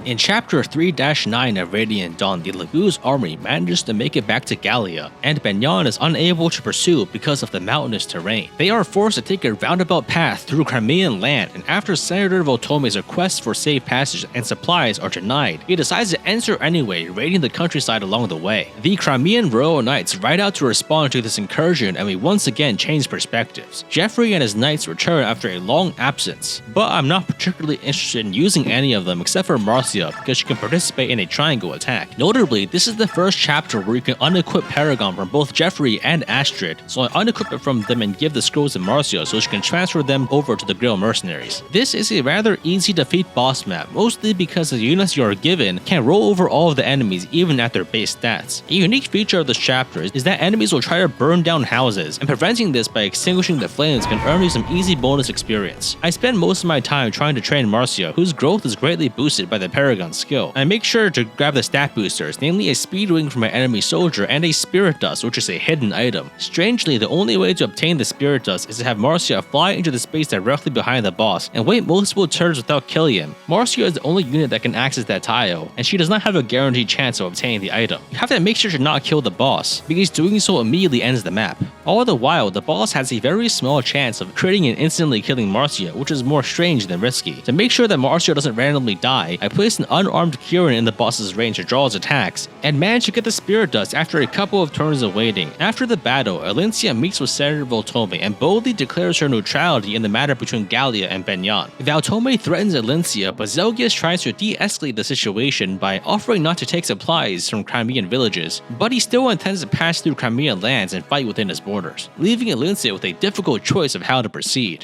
In Chapter 3-9 of Radiant Dawn, the Lagu's army manages to make it back to Gallia, and Benyan is unable to pursue because of the mountainous terrain. They are forced to take a roundabout path through Crimean land, and after Senator Voltome's requests for safe passage and supplies are denied, he decides to enter anyway, raiding the countryside along the way. The Crimean Royal Knights ride out to respond to this incursion, and we once again change perspectives. Jeffrey and his knights return after a long absence, but I'm not particularly interested in using any of them except for Marcia, because she can participate in a triangle attack. Notably, this is the first chapter where you can unequip Paragon from both Jeffrey and Astrid, so I unequip it from them and give the scrolls to Marcia so she can transfer them over to the Grill Mercenaries. This is a rather easy defeat boss map, mostly because the units you are given can roll over all of the enemies even at their base stats. A unique feature of this chapter is that enemies will try to burn down houses, and preventing this by extinguishing the flames can earn you some easy bonus experience. I spend most of my time trying to train Marcia, whose growth is greatly boosted by the Paragon skill. I make sure to grab the stat boosters, namely a speed wing from my enemy soldier and a spirit dust, which is a hidden item. Strangely, the only way to obtain the spirit dust is to have Marcia fly into the space directly behind the boss and wait multiple turns without killing him. Marcia is the only unit that can access that tile, and she does not have a guaranteed chance of obtaining the item. You have to make sure to not kill the boss, because doing so immediately ends the map. All the while, the boss has a very small chance of critting and instantly killing Marcia, which is more strange than risky. To make sure that Marcia doesn't randomly die, I place an unarmed Kieran in the boss's range to draw his attacks, and manage to get the spirit dust after a couple of turns of waiting. After the battle, Alencia meets with Senator Voltome and boldly declares her neutrality in the matter between Gallia and Benyan. Voltome threatens Alencia, but Zelgius tries to de-escalate the situation by offering not to take supplies from Crimean villages, but he still intends to pass through Crimean lands and fight within his borders, leaving Alencia with a difficult choice of how to proceed.